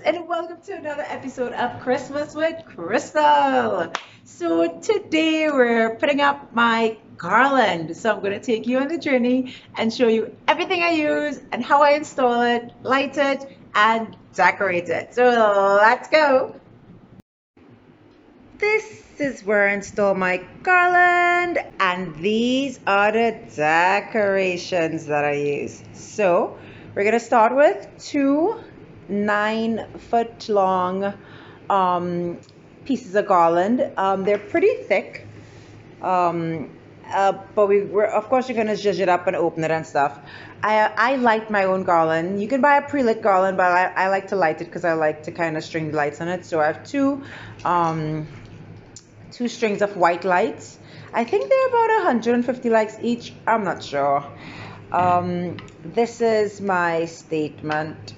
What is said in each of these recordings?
and welcome to another episode of Christmas with Crystal. So today we're putting up my garland. So I'm going to take you on the journey and show you everything I use and how I install it, light it, and decorate it. So let's go. This is where I install my garland, and these are the decorations that I use. So we're gonna start with two 9 foot long pieces of garland. They're pretty thick, but we're of course you're gonna zhuzh it up and open it and stuff. I light my own garland. You can buy a pre-lit garland, but I like to light it because I like to kind of string the lights on it. So I have two strings of white lights. I think they're about 150 likes each. I'm not sure. This is my statement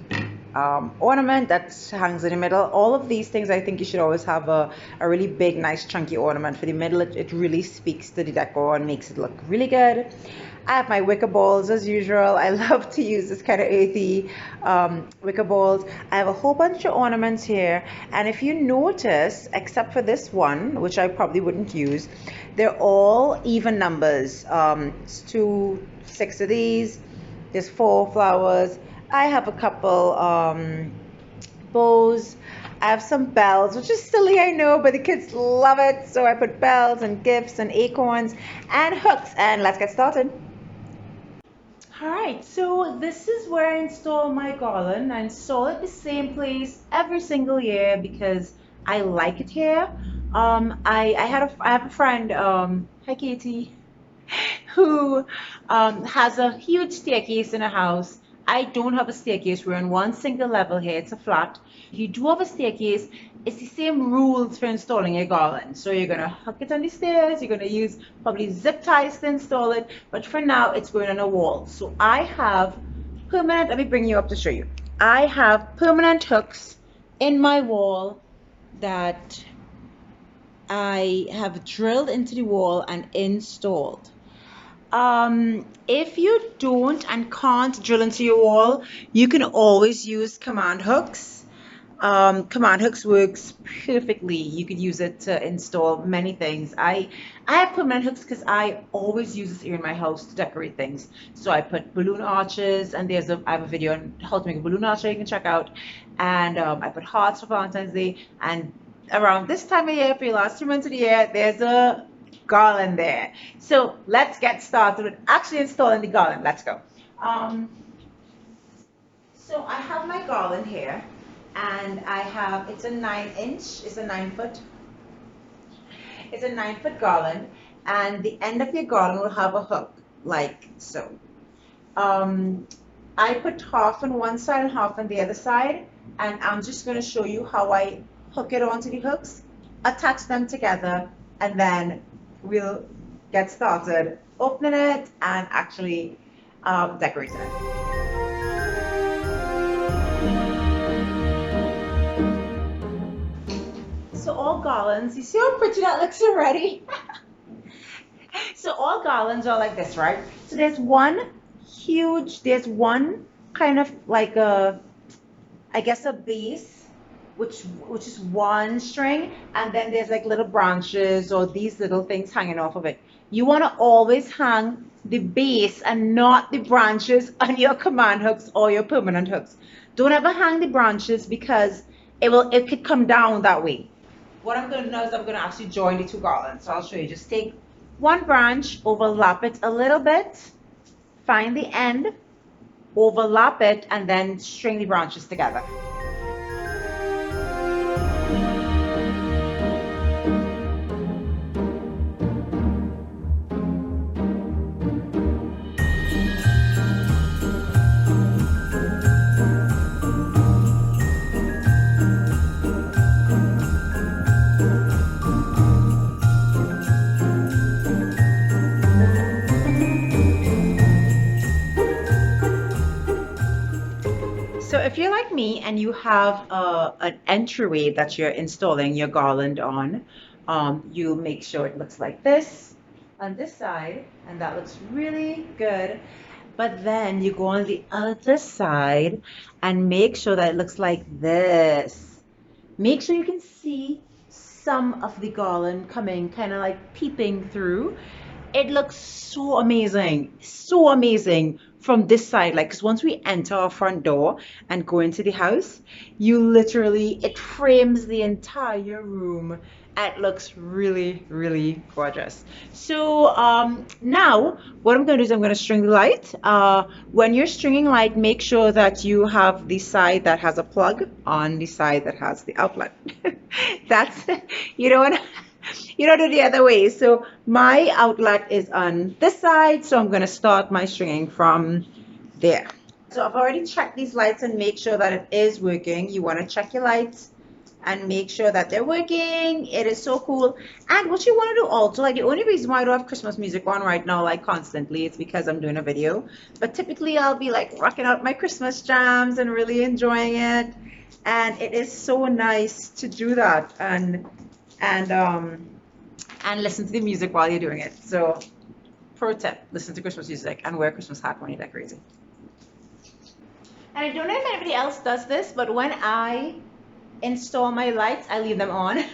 ornament that hangs in the middle. All of these things, I think you should always have a really big, nice, chunky ornament for the middle. It really speaks to the decor and makes it look really good. I have my wicker balls as usual. I love to use this kind of earthy wicker balls. I have a whole bunch of ornaments here, and if you notice, except for this one, which I probably wouldn't use, they're all even numbers. It's 6 of these. There's 4 flowers. I have a couple bows. I have some bells, which is silly, I know, but the kids love it. So I put bells and gifts and acorns and hooks, and let's get started. All right, so this is where I install my garland. I install it the same place every single year because I like it here. I have a friend, hi Katie, who has a huge staircase in a house. I don't have a staircase. We're on one single level here. It's a flat. If you do have a staircase, it's the same rules for installing a garland. So you're going to hook it on the stairs. You're going to use probably zip ties to install it. But for now, it's going on a wall. So I have permanent, let me bring you up to show you. I have permanent hooks in my wall that I have drilled into the wall and installed. If you don't and can't drill into your wall, you can always use command hooks. Command hooks works perfectly. You could use it to install many things. I have permanent hooks because I always use this here in my house to decorate things. So I put balloon arches, and I have a video on how to make a balloon arch you can check out. And I put hearts for Valentine's Day. And around this time of year, for the last 2 months of the year, there's a garland there. So let's get started with actually installing the garland. Let's go. So I have my garland here, and it's a 9 inch, it's a 9 foot. It's a 9 foot garland, and the end of your garland will have a hook like so. I put half on one side and half on the other side, and I'm just going to show you how I hook it onto the hooks, attach them together, and then we'll get started opening it and actually decorating it. So all garlands, you see how pretty that looks already? So all garlands are like this, right? So there's one kind of like I guess a base, which is one string, and then there's like little branches or these little things hanging off of it. You want to always hang the base and not the branches on your command hooks or your permanent hooks. Don't ever hang the branches because it could come down that way. What I'm going to do is I'm going to actually join the two garlands. So I'll show you. Just take one branch, overlap it a little bit, find the end, overlap it, and then string the branches together. So if you're like me and you have an entryway that you're installing your garland on, you make sure it looks like this on this side, and that looks really good. But then you go on the other side and make sure that it looks like this. Make sure you can see some of the garland coming, kind of like peeping through. It looks so amazing from this side. Like, 'cause once we enter our front door and go into the house, you literally, it frames the entire room. It looks really, really gorgeous. So now what I'm going to do is I'm going to string the light. When you're stringing light, make sure that you have the side that has a plug on the side that has the outlet. That's, you don't want you don't do the other way. So my outlet is on this side, so I'm going to start my stringing from there. So I've already checked these lights and make sure that it is working. You want to check your lights and make sure that they're working. It is so cool. And what you want to do also, like the only reason why I don't have Christmas music on right now, like constantly, it's because I'm doing a video. But typically I'll be like rocking out my Christmas jams and really enjoying it. And it is so nice to do that and listen to the music while you're doing it. So pro tip, listen to Christmas music and wear a Christmas hat when you're decorating. And I don't know if anybody else does this, but when I install my lights, I leave them on.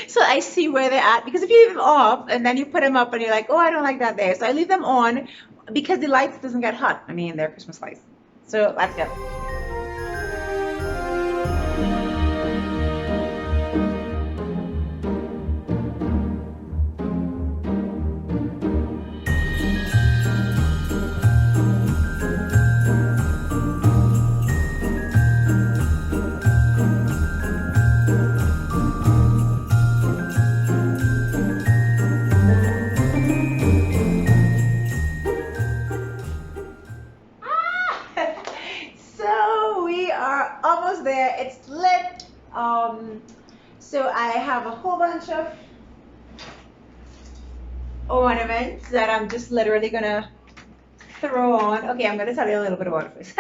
So I see where they're at, because if you leave them off and then you put them up and you're like, oh, I don't like that there. So I leave them on because the lights doesn't get hot. I mean, they're Christmas lights. So let's go. Almost there. It's lit. So I have a whole bunch of ornaments that I'm just literally gonna throw on. Okay, I'm gonna tell you a little bit about it first.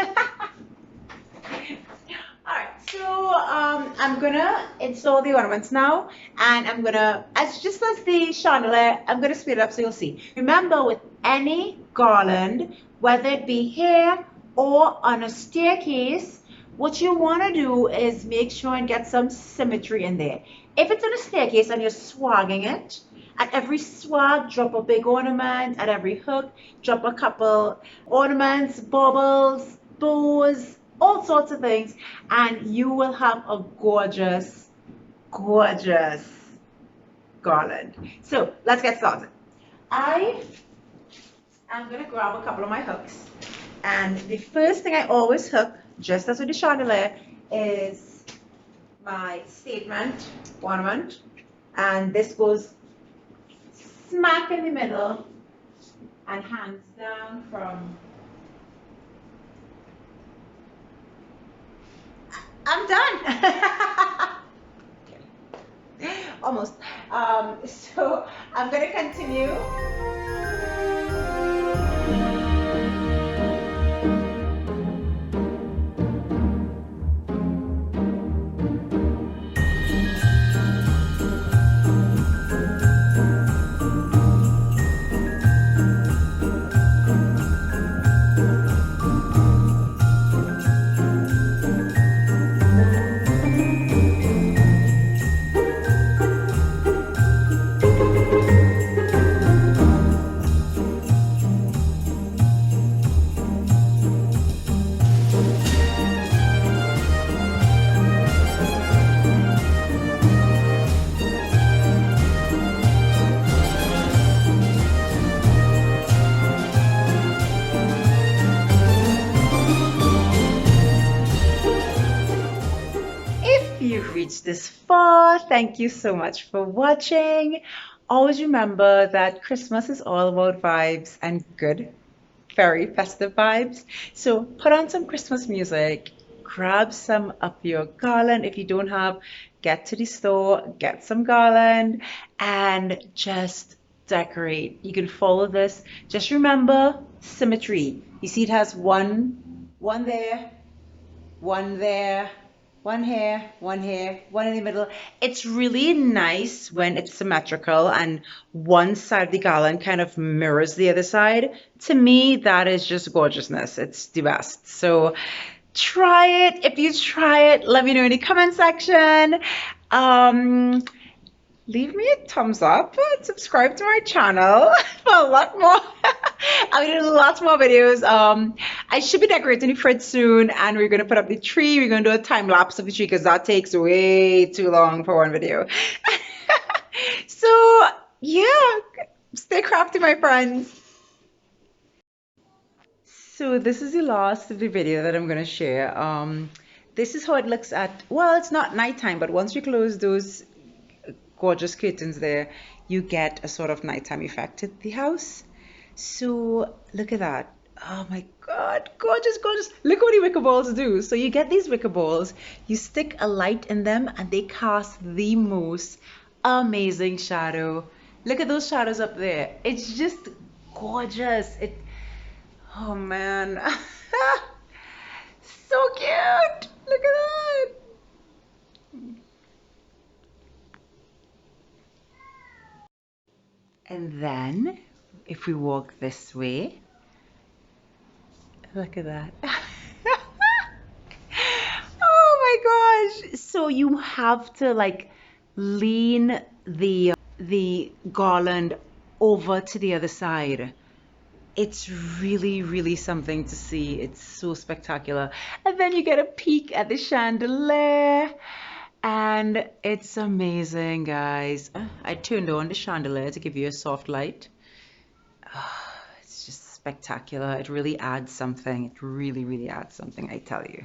Alright, so I'm gonna install the ornaments now, and I'm gonna, as the chandelier, I'm gonna speed it up so you'll see. Remember, with any garland, whether it be here or on a staircase, what you want to do is make sure and get some symmetry in there. If it's on a staircase and you're swagging it, at every swag, drop a big ornament. At every hook, drop a couple ornaments, baubles, bows, all sorts of things, and you will have a gorgeous, gorgeous garland. So let's get started. I am going to grab a couple of my hooks, and the first thing I always hook, just as with the chandelier, is my statement ornament, and this goes smack in the middle and hangs down from. I'm done. Almost. So I'm going to continue. You've reached this far. Thank you so much for watching. Always remember that Christmas is all about vibes and good, very festive vibes. So put on some Christmas music, grab some of your garland. If you don't have, get to the store, get some garland, and just decorate. You can follow this. Just remember symmetry. You see it has one there, one there, One here, one here, one in the middle. It's really nice when it's symmetrical and one side of the garland kind of mirrors the other side. To me, that is just gorgeousness. It's the best. So try it. If you try it, let me know in the comment section. Um, Leave me a thumbs up and subscribe to my channel for a lot more. I'm gonna do lots more videos. I should be decorating the fridge soon, and we're gonna put up the tree. We're gonna do a time lapse of the tree because that takes way too long for one video. So yeah, stay crafty, my friends. So this is the last of the video that I'm gonna share. This is how it looks at, well, it's not nighttime, but once you close those gorgeous curtains there, you get a sort of nighttime effect at the house. So look at that. Oh my God, gorgeous, gorgeous. Look what the wicker balls do. So you get these wicker balls, you stick a light in them, and they cast the most amazing shadow. Look at those shadows up there. It's just gorgeous. Oh man. So cute. Look at that. And then if we walk this way, look at that. Oh my gosh. So you have to like lean the garland over to the other side. It's really, really something to see. It's so spectacular. And then you get a peek at the chandelier. And it's amazing, guys. I turned on the chandelier to give you a soft light. It's just spectacular. It really adds something. It really, really adds something, I tell you.